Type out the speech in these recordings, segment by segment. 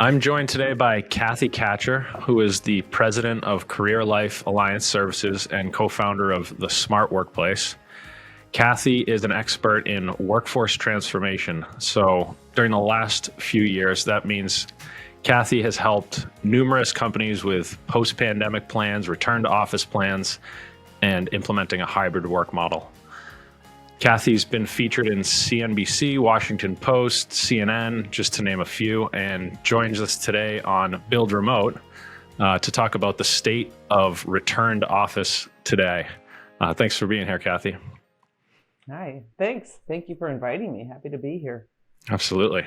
I'm joined today by Kacher, who is the president of Career Life Alliance Services and co-founder of the Smart Workplace. Kathy is an expert in workforce transformation. So during the last few years, that means Kathy has helped numerous companies with post-pandemic plans, return to office plans, and implementing a hybrid work model. Kathy's been featured in CNBC, Washington Post, CNN, just to name a few, and joins us today on Build Remote to talk about the state of return to office today. Thanks for being here, Kathy. Hi, thanks. Thank you for inviting me. Happy to be here. Absolutely.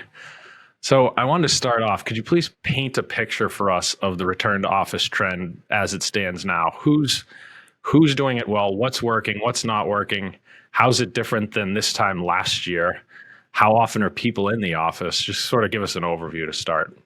So I wanted to start off. Could you please paint a picture for us of the return to office trend as it stands now? Who's doing it well? What's working? What's not working? How's it different than this time last year? How often are people in the office? Just sort of give us an overview to start.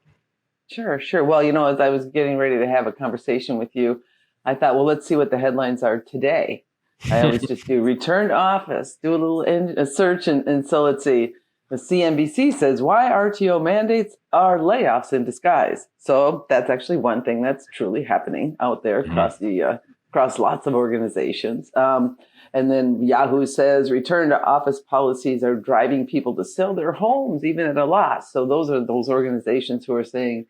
Sure. Well, as I was getting ready to have a conversation with you, I thought, well, let's see what the headlines are today. I always just do return to office, do a search. And so let's see. The CNBC says, why RTO mandates are layoffs in disguise. So that's actually one thing that's truly happening out there across lots of organizations. And then Yahoo says return to office policies are driving people to sell their homes, even at a loss. So those are those organizations who are saying,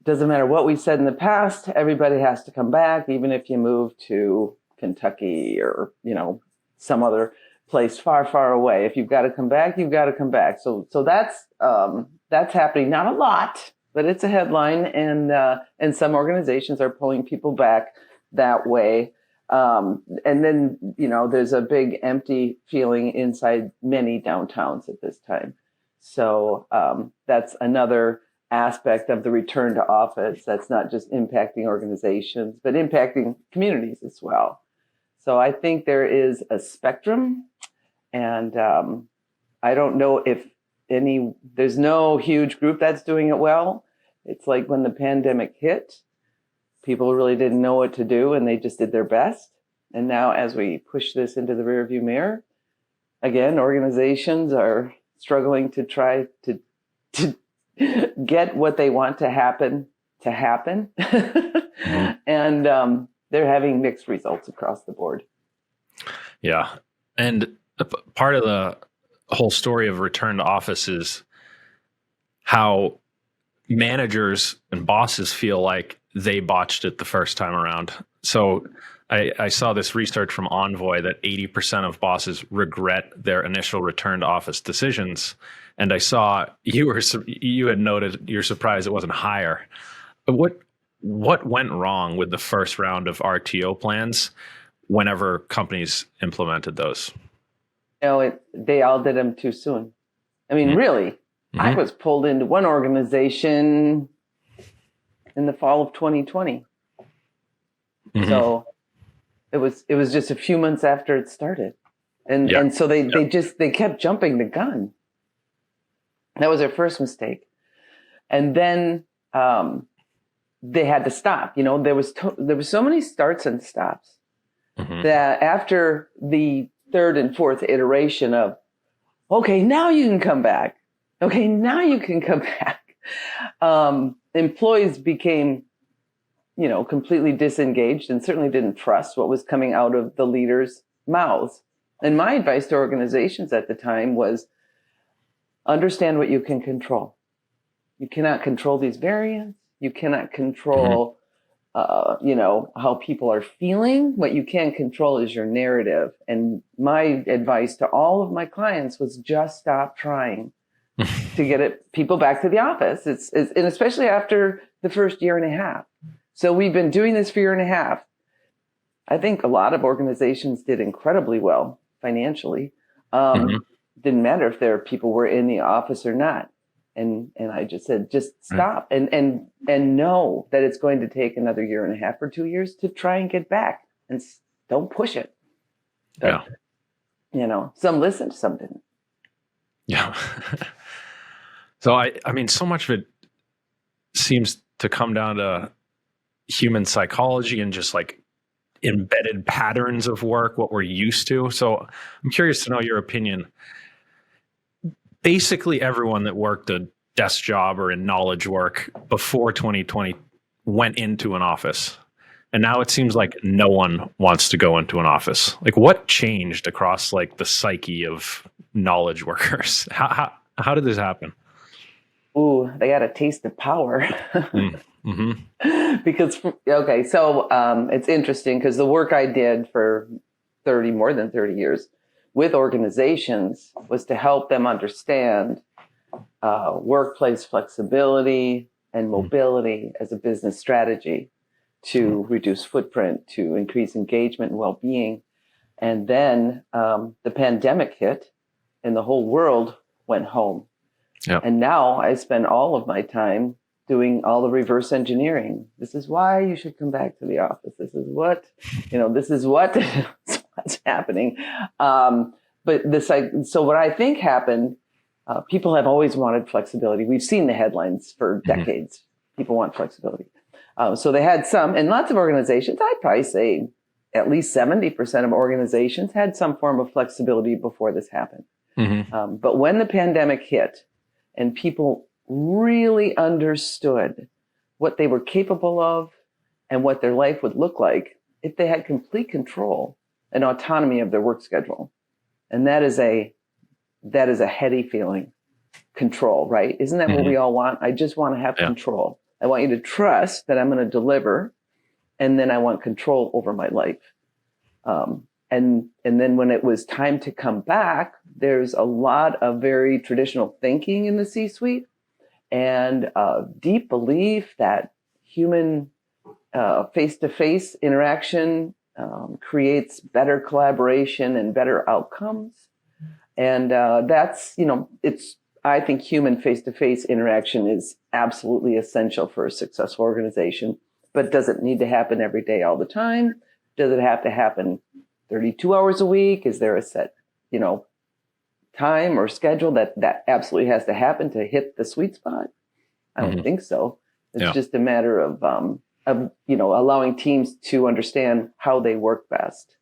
doesn't matter what we said in the past, everybody has to come back, even if you move to Kentucky or, some other place far, far away. If you've got to come back, you've got to come back. So that's happening. Not a lot, but it's a headline. And some organizations are pulling people back that way. And then, there's a big empty feeling inside many downtowns at this time. So that's another aspect of the return to office that's not just impacting organizations, but impacting communities as well. So I think there is a spectrum, and I don't know if there's no huge group that's doing it well. It's like when the pandemic hit, people really didn't know what to do and they just did their best. And now as we push this into the rearview mirror, again, organizations are struggling to try to get what they want to happen. Mm-hmm. And they're having mixed results across the board. Yeah. And part of the whole story of return to office is how managers and bosses feel like they botched it the first time around. So I saw this research from Envoy that 80% of bosses regret their initial return to office decisions. And I saw you had noted you're surprised it wasn't higher. What went wrong with the first round of RTO plans whenever companies implemented those? They all did them too soon. I mean, really, mm-hmm. I was pulled into one organization in the fall of 2020. Mm-hmm. So it was just a few months after it started. And so they kept jumping the gun. That was their first mistake. And then they had to stop. There was so many starts and stops mm-hmm. that after the third and fourth iteration of, okay, now you can come back. Okay, now you can come back. Employees became, completely disengaged and certainly didn't trust what was coming out of the leaders' mouths. And my advice to organizations at the time was understand what you can control. You cannot control these variants. You cannot control, how people are feeling. What you can control is your narrative. And my advice to all of my clients was just stop trying to get people back to the office. And especially after the first year and a half. So we've been doing this for a year and a half. I think a lot of organizations did incredibly well financially. Mm-hmm. Didn't matter if their people were in the office or not. And I just said, just stop and know that it's going to take another year and a half or 2 years to try and get back, and don't push it. But, some listened, some didn't. Yeah. So I mean, so much of it seems to come down to human psychology and just like embedded patterns of work, what we're used to. So I'm curious to know your opinion. Basically everyone that worked a desk job or in knowledge work before 2020 went into an office. And now it seems like no one wants to go into an office. Like, what changed across like the psyche of knowledge workers? How did this happen? Ooh, they got a taste of power. Mm-hmm. Because, okay, so it's interesting because the work I did for more than 30 years with organizations was to help them understand workplace flexibility and mobility as a business strategy to reduce footprint, to increase engagement and well-being. And then the pandemic hit and the whole world went home. Yep. And now I spend all of my time doing all the reverse engineering. This is why you should come back to the office. This is what, this is what's happening. So what I think happened, people have always wanted flexibility. We've seen the headlines for decades. People want flexibility. So they had some, and lots of organizations, I'd probably say at least 70% of organizations had some form of flexibility before this happened. Mm-hmm. But when the pandemic hit and people really understood what they were capable of and what their life would look like if they had complete control and autonomy of their work schedule. And that is a heady feeling, control, right? Isn't that what we all want? I just want to have control. I want you to trust that I'm going to deliver, and then I want control over my life. And then when it was time to come back, there's a lot of very traditional thinking in the C-suite and deep belief that human face-to-face interaction creates better collaboration and better outcomes. And I think human face-to-face interaction is absolutely essential for a successful organization, but does it need to happen every day all the time? Does it have to happen 32 hours a week? Is there a set, time or schedule that absolutely has to happen to hit the sweet spot? I don't think so. It's just a matter of allowing teams to understand how they work best.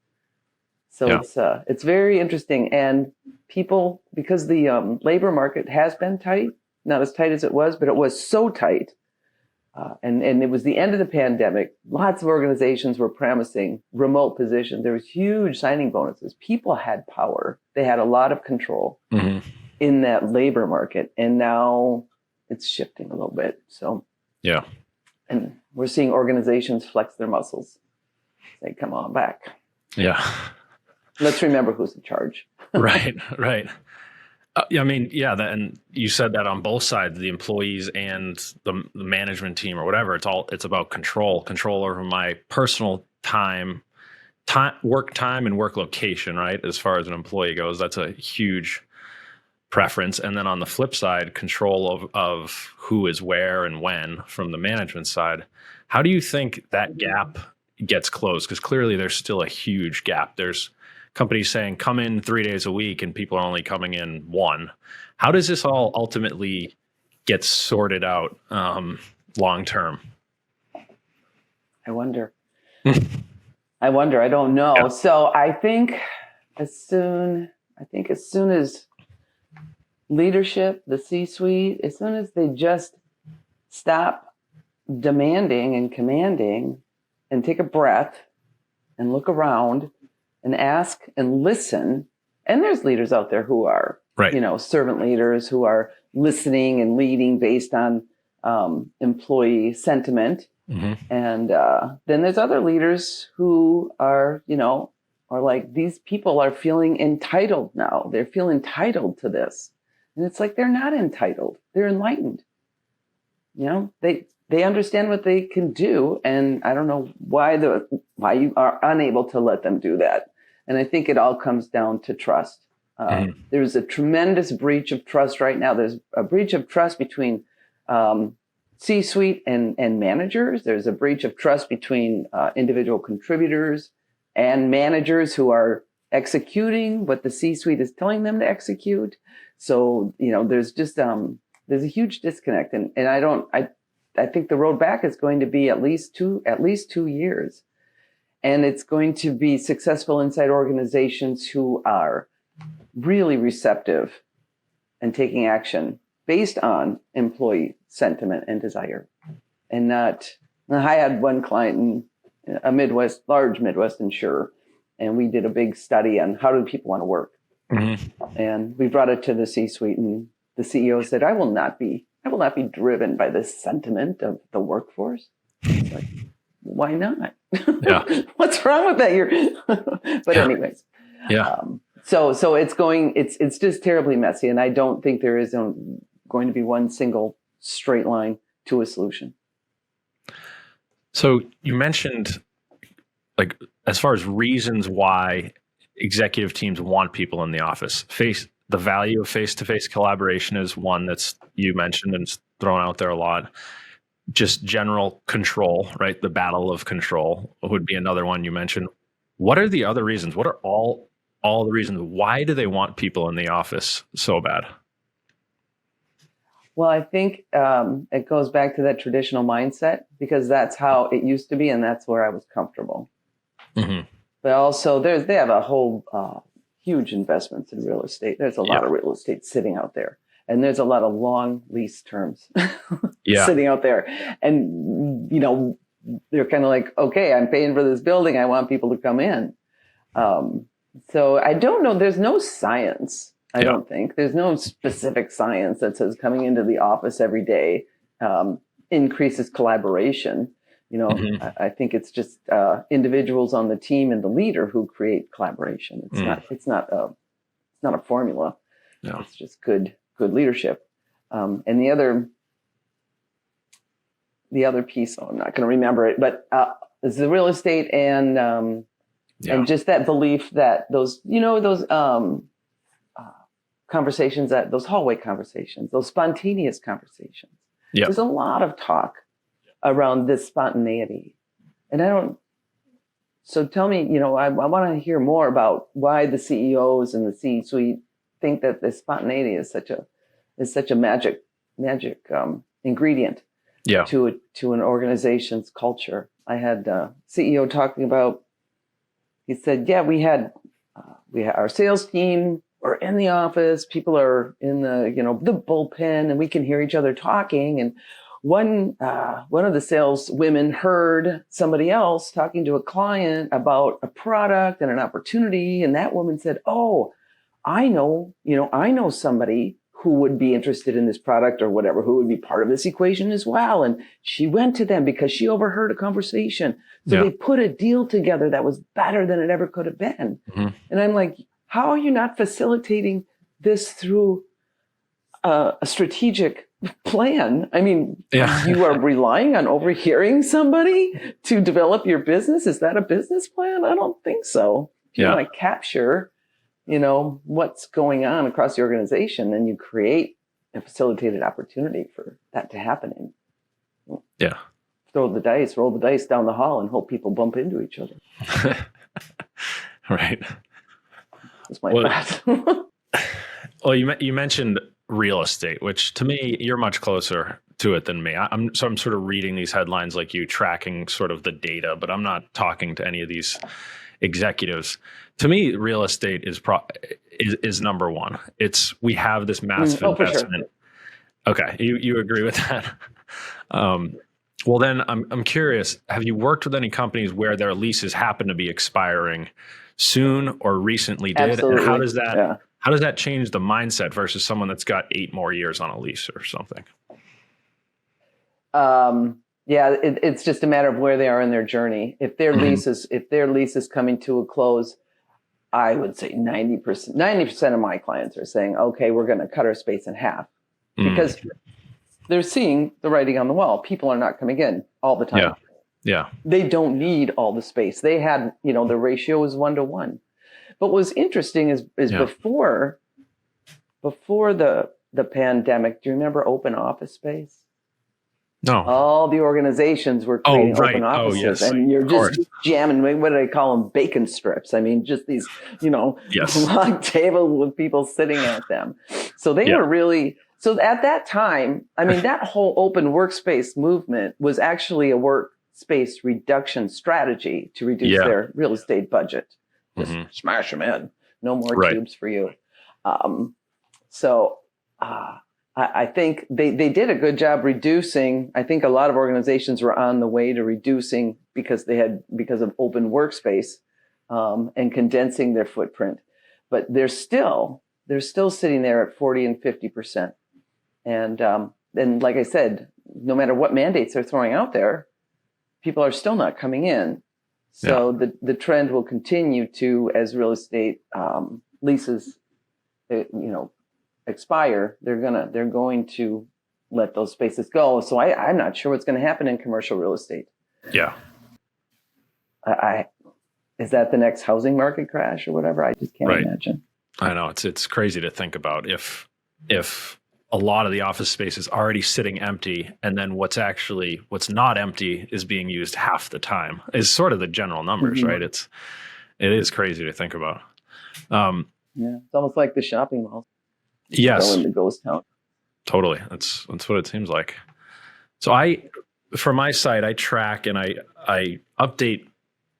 So it's very interesting. And people, because the labor market has been tight, not as tight as it was, but it was so tight. And it was the end of the pandemic. Lots of organizations were promising remote positions. There was huge signing bonuses. People had power. They had a lot of control in that labor market. And now it's shifting a little bit. So, and we're seeing organizations flex their muscles. Say, come on back. Yeah. Let's remember who's in charge. Right. And you said that on both sides, the employees and the management team or whatever, it's about control over my personal time, work time and work location, right? As far as an employee goes, that's a huge preference. And then on the flip side, control of who is where and when from the management side. How do you think that gap gets closed? Because clearly there's still a huge gap. There's companies saying come in 3 days a week and people are only coming in one. How does this all ultimately get sorted out long term? I wonder. I don't know. Yeah. So I think as soon as leadership, the C-suite, as soon as they just stop demanding and commanding and take a breath and look around and ask and listen. And there's leaders out there who are, servant leaders who are listening and leading based on employee sentiment. And then there's other leaders who are like, these people are feeling entitled now. They feel entitled to this. And it's like, they're not entitled. They're enlightened. They understand what they can do. And I don't know why you are unable to let them do that. And I think it all comes down to trust. There's a tremendous breach of trust right now. There's a breach of trust between C-suite and managers. There's a breach of trust between individual contributors and managers who are executing what the C-suite is telling them to execute. So, there's just there's a huge disconnect. And I think the road back is going to be at least 2 years. And it's going to be successful inside organizations who are really receptive and taking action based on employee sentiment and desire, and not. I had one client in a large Midwest insurer, and we did a big study on how do people want to work. Mm-hmm. And we brought it to the C-suite, and the CEO said, I will not be driven by this sentiment of the workforce. It's like, why not? Yeah. What's wrong with that? But anyways. Yeah. So it's just terribly messy. And I don't think there is going to be one single straight line to a solution. So you mentioned, like, as far as reasons why executive teams want people in the office, the value of face-to-face collaboration is one that's you mentioned and it's thrown out there a lot. Just general control, right? The battle of control would be another one you mentioned. What are the other reasons? What are all the reasons? Why do they want people in the office so bad? Well, I think it goes back to that traditional mindset, because that's how it used to be, and that's where I was comfortable. Mm-hmm. But also, they have a whole huge investments in real estate. There's a lot of real estate sitting out there, and there's a lot of long lease terms sitting out there. And they're kind of like, okay, I'm paying for this building. I want people to come in. So I don't know. There's no science. I don't think there's no specific science that says coming into the office every day increases collaboration. Mm-hmm. I think it's just individuals on the team and the leader who create collaboration. It's not a formula. No. It's just good leadership. And the other piece, I'm not going to remember it, but is the real estate and just that belief that those conversations, that those hallway conversations, those spontaneous conversations. Yep. There's a lot of talk around this spontaneity. And so tell me, I want to hear more about why the CEOs and the C-suite think that this spontaneity is such a magic ingredient to an organization's culture. I had a CEO talking about, he said, we had our sales team are in the office, people are in the bullpen, and we can hear each other talking. And one of the sales women heard somebody else talking to a client about a product and an opportunity. And that woman said, oh, I know somebody who would be interested in this product or whatever, who would be part of this equation as well. And she went to them because she overheard a conversation. So they put a deal together that was better than it ever could have been. Mm-hmm. And I'm like, how are you not facilitating this through a strategic plan? I mean, you are relying on overhearing somebody to develop your business. Is that a business plan? I don't think so. If you want to capture, what's going on across the organization, then you create a facilitated opportunity for that to happen. And roll the dice down the hall and hope people bump into each other. Right. That's my thought. Well, you mentioned real estate, which to me, you're much closer to it than me. I'm sort of reading these headlines like you, tracking sort of the data, but I'm not talking to any of these executives. To me, real estate is number one. We have this massive investment. For sure. Okay, you agree with that? Well, then I'm curious. Have you worked with any companies where their leases happen to be expiring soon or recently did? Absolutely. And how does that change the mindset versus someone that's got 8 more years on a lease or something? It's just a matter of where they are in their journey. If their lease is coming to a close, I would say 90% of my clients are saying, okay, we're going to cut our space in half, because they're seeing the writing on the wall. People are not coming in all the time. Yeah. They don't need all the space. They had, the ratio is 1-to-1. But what's interesting is before the pandemic, do you remember open office space? No. All the organizations were creating open offices, and you're just jamming. What do they call them? Bacon strips. I mean, just these, long tables with people sitting at them. So they were really. So at that time, I mean, that whole open workspace movement was actually a workspace reduction strategy to reduce their real estate budget. Just smash them in. No more tubes for you. I think they did a good job reducing. I think a lot of organizations were on the way to reducing because of open workspace and condensing their footprint. But they're still sitting there at 40 and 50%. And like I said, no matter what mandates they're throwing out there, people are still not coming in. So the trend will continue to, as real estate leases, expire, they're going to let those spaces go. So I'm not sure what's going to happen in commercial real estate. Yeah. Is that the next housing market crash or whatever? I just can't imagine. I know it's crazy to think about if a lot of the office space is already sitting empty, and then what's not empty is being used half the time is sort of the general numbers, right? It is crazy to think about. It's almost like the shopping mall. Yes. Go into ghost town. Totally. That's what it seems like. So for my site, I track and I update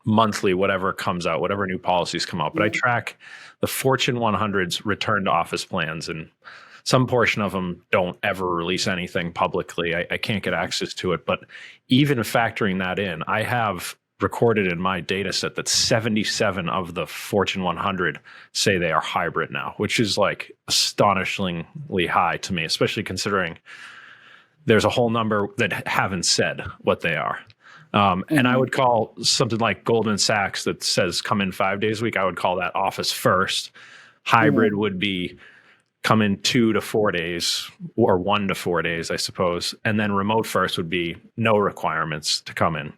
monthly whatever comes out, whatever new policies come out. But I track the Fortune 100's return to office plans, and some portion of them don't ever release anything publicly. I can't get access to it. But even factoring that in, I have recorded in my data set that 77 of the Fortune 100 say they are hybrid now, which is like astonishingly high to me, especially considering there's a whole number that haven't said what they are. And I would call something like Goldman Sachs that says come in 5 days a week, I would call that office first. Hybrid would be come in 2 to 4 days or 1 to 4 days, I suppose. And then remote first would be no requirements to come in.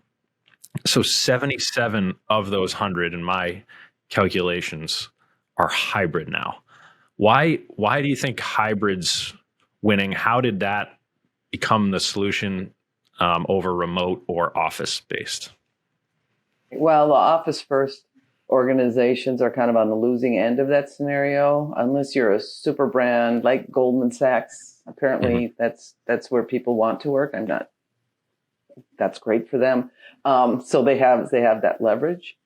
So 77 of those 100 in my calculations are hybrid now. Why do you think hybrid's winning? How did that become the solution over remote or office based? Well, the office first organizations are kind of on the losing end of that scenario, unless you're a super brand like Goldman Sachs. Apparently, that's where people want to work. That's great for them. So they have that leverage.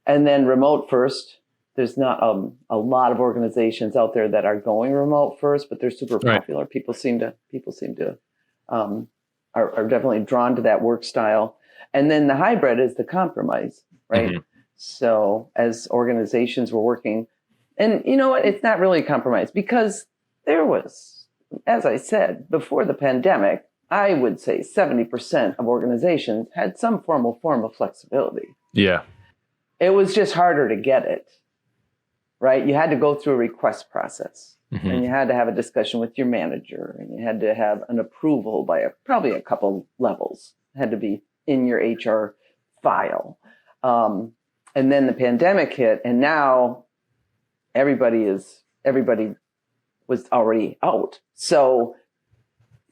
And then remote first, there's not a lot of organizations out there that are going remote first, but they're super popular. People seem to are definitely drawn to that work style. And then the hybrid is the compromise, right? So as organizations were working, and you know what, it's not really a compromise because there was, as I said, before the pandemic, I would say 70% of organizations had some form of flexibility. Yeah. It was just harder to get it, right? You had to go through a request process and you had to have a discussion with your manager and you had to have an approval by probably a couple levels. It had to be in your HR file. And then the pandemic hit and now everybody was already out. So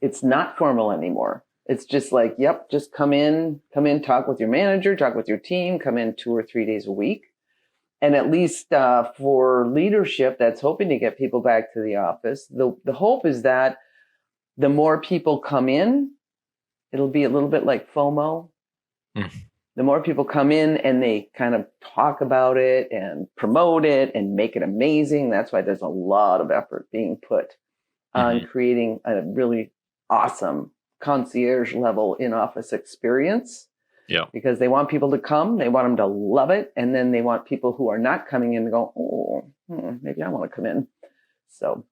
it's not formal anymore. It's just like, just come in, talk with your manager, talk with your team, come in 2 or 3 days a week. And at least for leadership that's hoping to get people back to the office, the hope is that the more people come in, it'll be a little bit like FOMO. The more people come in and they kind of talk about it and promote it and make it amazing. That's why there's a lot of effort being put on creating a really awesome concierge level in-office experience. Yeah. Because they want people to come, they want them to love it, and then they want people who are not coming in to go, maybe I want to come in. So,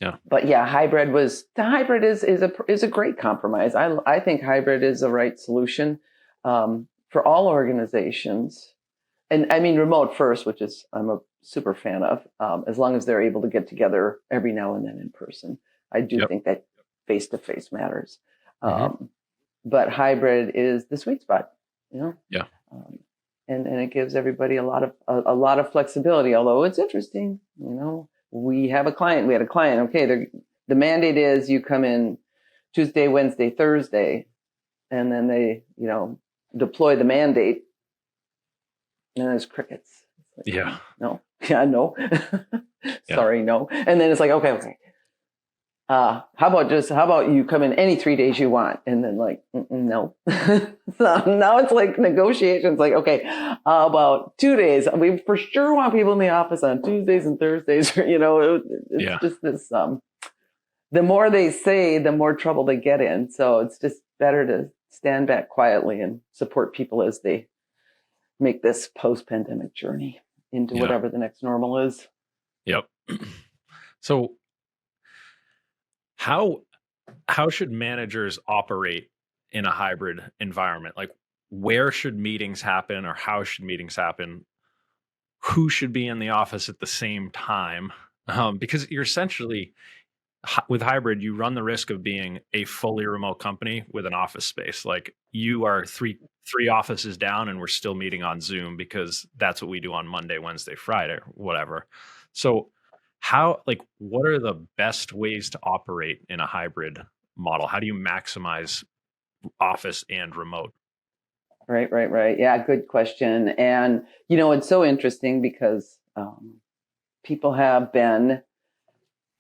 yeah. But yeah, hybrid is a great compromise. I think hybrid is the right solution for all organizations, and I mean remote first, which is I'm a super fan of, as long as they're able to get together every now and then in person. I do think that face-to-face matters. But hybrid is the sweet spot, Yeah. And it gives everybody a lot of flexibility. Although it's interesting, we had a client. Okay, the mandate is you come in Tuesday, Wednesday, Thursday, and then they, deploy the mandate, and there's crickets. Like, no. Sorry, no. And then it's like, okay. How about you come in any 3 days you want? And then like, no. So now it's like negotiations. Like, okay, how about 2 days? We for sure want people in the office on Tuesdays and Thursdays. It's just the more they say, the more trouble they get in. So it's just better to stand back quietly and support people as they make this post-pandemic journey into Yeah. whatever the next normal is. Yep. So how should managers operate in a hybrid environment? Like, where should meetings happen, or how should meetings happen? Who should be in the office at the same time? Because you're essentially with hybrid, you run the risk of being a fully remote company with an office space. Like, you are three offices down, and we're still meeting on Zoom because that's what we do on Monday, Wednesday, Friday, whatever. So what are the best ways to operate in a hybrid model? How do you maximize office and remote? Right. Yeah, good question. And, it's so interesting because people have been,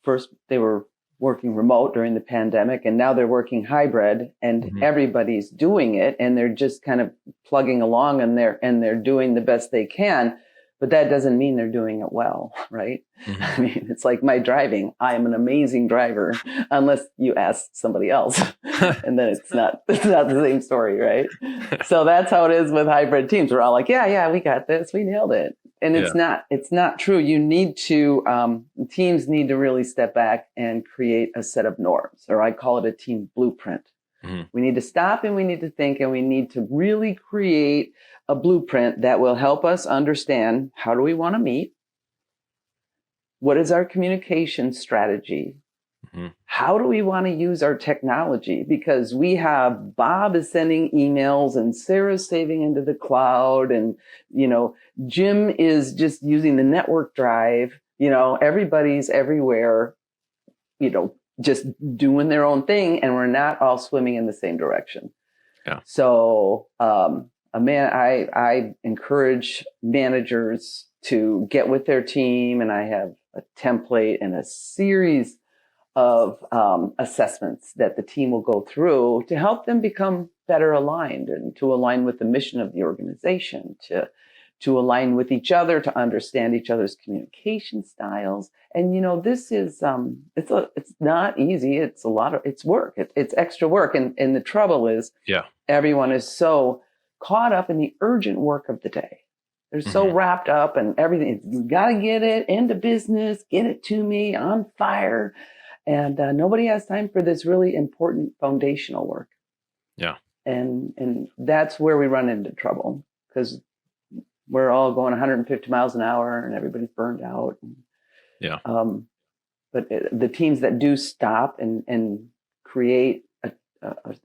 first, they were working remote during the pandemic, and now they're working hybrid, and everybody's doing it, and they're just kind of plugging along, and they're doing the best they can. But that doesn't mean they're doing it well, right? I mean, it's like my driving. I am an amazing driver, unless you ask somebody else, and then it's not the same story, right? So that's how it is with hybrid teams. We're all like, yeah, we got this, we nailed it, and it's not true. You need to teams need to really step back and create a set of norms, or I call it a team blueprint. We need to stop, and we need to think, and we need to really create a blueprint that will help us understand, how do we want to meet? What is our communication strategy? How do we want to use our technology? Because we have Bob is sending emails, and Sarah's saving into the cloud, and, Jim is just using the network drive. Everybody's everywhere, just doing their own thing, and we're not all swimming in the same direction. Yeah. So, I encourage managers to get with their team, and I have a template and a series of assessments that the team will go through to help them become better aligned, and to align with the mission of the organization, to align with each other, to understand each other's communication styles. And, this is, it's not easy. It's it's work. It's extra work. And the trouble is, everyone is so caught up in the urgent work of the day. They're so wrapped up in everything. You got to get it into business, get it to me, on fire. And nobody has time for this really important foundational work. Yeah. And that's where we run into trouble, because we're all going 150 miles an hour, and everybody's burned out. Yeah. But the teams that do stop and create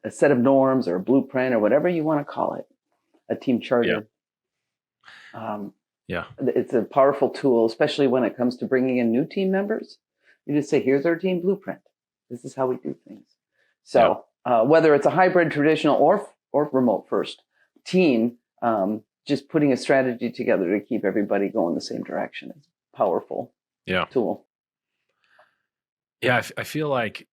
a set of norms, or a blueprint, or whatever you want to call it, a team charter. It's a powerful tool, especially when it comes to bringing in new team members. You just say, here's our team blueprint. This is how we do things. So whether it's a hybrid, traditional, or remote first team, just putting a strategy together to keep everybody going the same direction is a powerful tool. Yeah, I feel like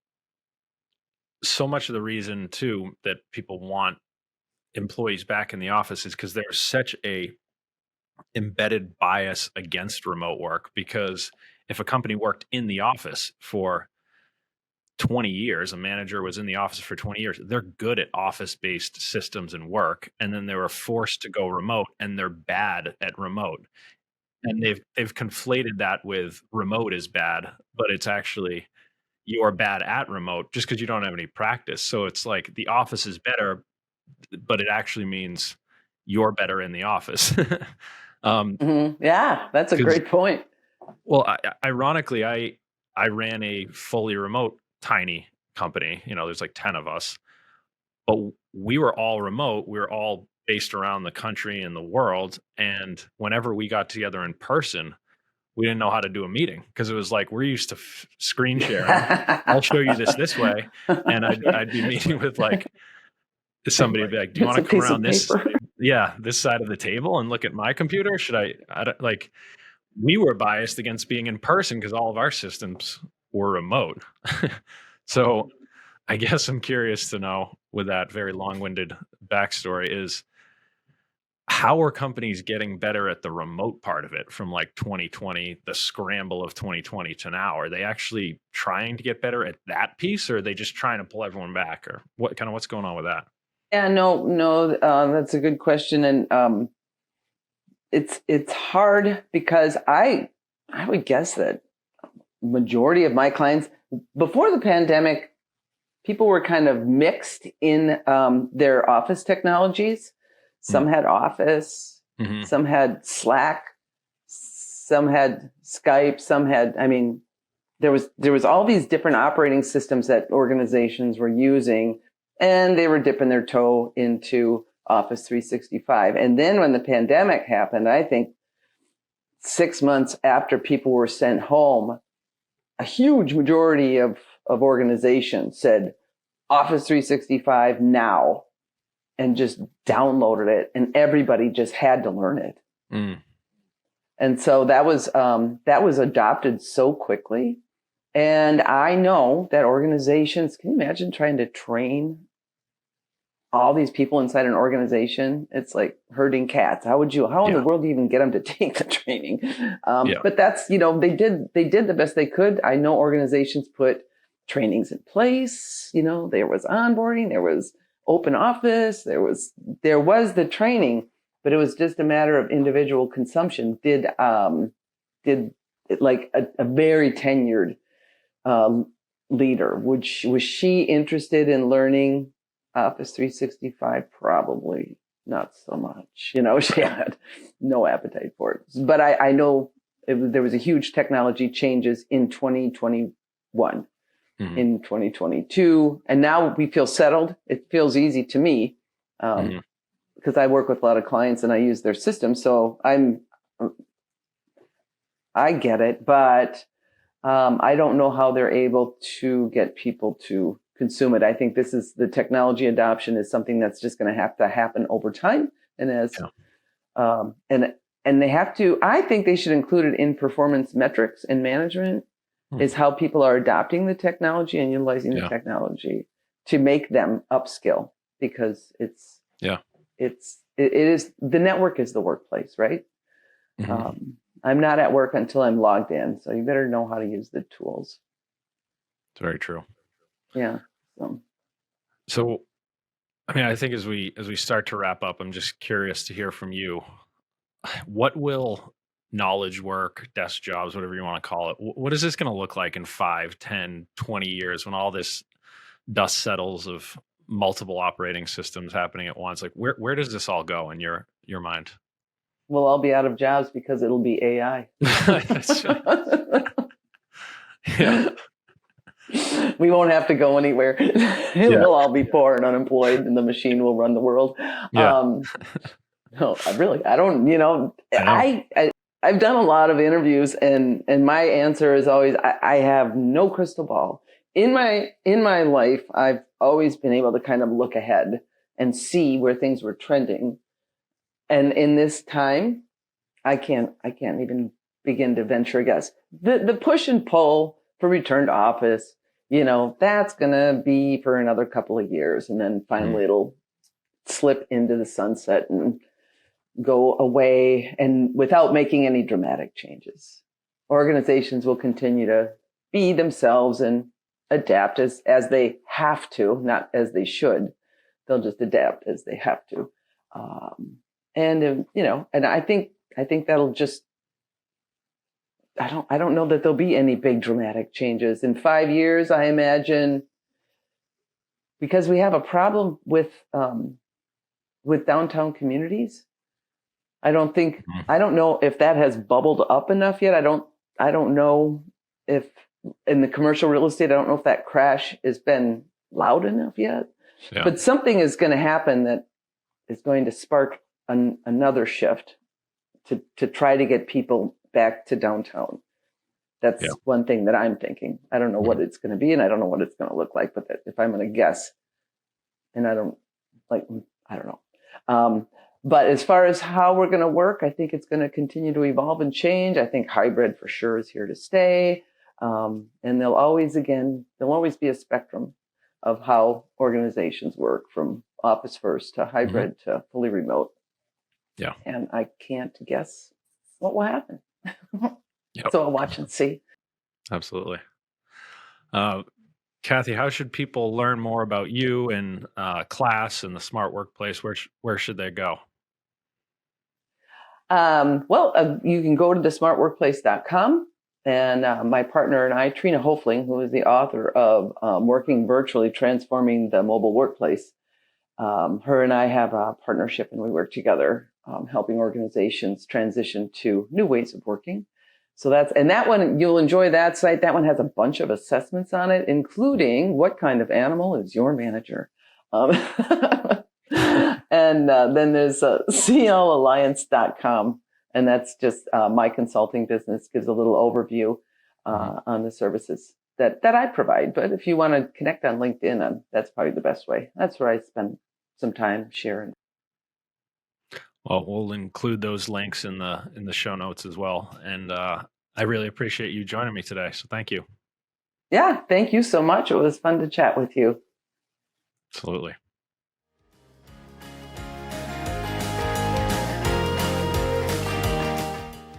so much of the reason, too, that people want employees back in the office is because there's such a embedded bias against remote work. Because if a company worked in the office for 20 years, a manager was in the office for 20 years, they're good at office-based systems and work, and then they were forced to go remote, and they're bad at remote. And they've conflated that with remote is bad, but it's actually you're bad at remote just because you don't have any practice. So it's like the office is better, but it actually means you're better in the office. Yeah, that's a great point. Well, ironically, I ran a fully remote tiny company. There's like 10 of us, but we were all remote. We were all based around the country and the world. And whenever we got together in person, we didn't know how to do a meeting, because it was like, we're used to screen sharing. I'll show you this way. And I'd be meeting with like somebody would be like, do you want to come around this side of the table and look at my computer? Should I don't, like, we were biased against being in person because all of our systems were remote. So I guess I'm curious to know, with that very long-winded backstory, is how are companies getting better at the remote part of it from like 2020, the scramble of 2020 to now? Are they actually trying to get better at that piece, or are they just trying to pull everyone back, or what's going on with that? Yeah, no, that's a good question, and it's hard because I would guess that majority of my clients before the pandemic, people were kind of mixed in their office technologies. Some had Office, Mm-hmm. some had Slack, some had Skype, some had, I mean, there was all these different operating systems that organizations were using, and they were dipping their toe into Office 365. And then when the pandemic happened, I think 6 months after people were sent home, a huge majority of organizations said Office 365 now, and just downloaded it, and everybody just had to learn it. Mm. And so that was adopted so quickly. And I know that organizations, can you imagine trying to train all these people inside an organization? It's like herding cats. How in the world do you even get them to take the training? But that's, they did the best they could. I know organizations put trainings in place. There was onboarding, there was open office, there was the training, but it was just a matter of individual consumption. Did like a very tenured leader, was she interested in learning Office 365? Probably not so much. She had no appetite for it. But I know there was a huge technology changes in 2021, in 2022, and now we feel settled. It feels easy to me because I work with a lot of clients and I use their system, so I get it, but I don't know how they're able to get people to consume it. I think the technology adoption is something that's just going to have to happen over time. And and they have to, I think they should include it in performance metrics and management, is how people are adopting the technology and utilizing the technology to make them upskill, because it is, the network is the workplace, right? I'm not at work until I'm logged in. So you better know how to use the tools. It's very true. Yeah. So, I mean, I think as we start to wrap up, I'm just curious to hear from you. What will knowledge work, desk jobs, whatever you want to call it, what is this going to look like in 5, 10, 20 years when all this dust settles of multiple operating systems happening at once? Like where does this all go in your mind? We'll all be out of jobs because it'll be AI. That's right. Yeah. We won't have to go anywhere. We'll all be poor and unemployed, and the machine will run the world. Yeah. No, I don't, I've done a lot of interviews, and my answer is always, I have no crystal ball. In my life, I've always been able to kind of look ahead and see where things were trending. And in this time, I can't even begin to venture a guess. The push and pull for return to office, that's going to be for another couple of years. And then finally it'll slip into the sunset and go away, and without making any dramatic changes. Organizations will continue to be themselves and adapt as they have to, not as they should. They'll just adapt as they have to. And I think that'll just, I don't know that there'll be any big dramatic changes in 5 years. I imagine, because we have a problem with downtown communities. I don't know if that has bubbled up enough yet. I don't know if in the commercial real estate, I don't know if that crash has been loud enough yet. Yeah. But something is going to happen that is going to spark another shift to try to get people back to downtown. That's one thing that I'm thinking. I don't know what it's going to be, and I don't know what it's going to look like, but if I'm going to guess, and I don't know. But as far as how we're going to work, I think it's going to continue to evolve and change. I think hybrid for sure is here to stay. And there'll always be a spectrum of how organizations work, from office first to hybrid to fully remote. Yeah. And I can't guess what will happen. Yep. So I'll watch and see. Absolutely. Kathy, how should people learn more about you and class and the smart workplace? Where should they go? You can go to thesmartworkplace.com. And my partner and I, Trina Hofling, who is the author of Working Virtually, Transforming the Mobile Workplace, her and I have a partnership and we work together, helping organizations transition to new ways of working. So that one, you'll enjoy that site. That one has a bunch of assessments on it, including what kind of animal is your manager? And then there's clalliance.com. And that's just my consulting business, gives a little overview on the services that I provide. But if you want to connect on LinkedIn, that's probably the best way. That's where I spend some time sharing. Well, we'll include those links in the show notes as well. And I really appreciate you joining me today. So thank you. Yeah, thank you so much. It was fun to chat with you. Absolutely.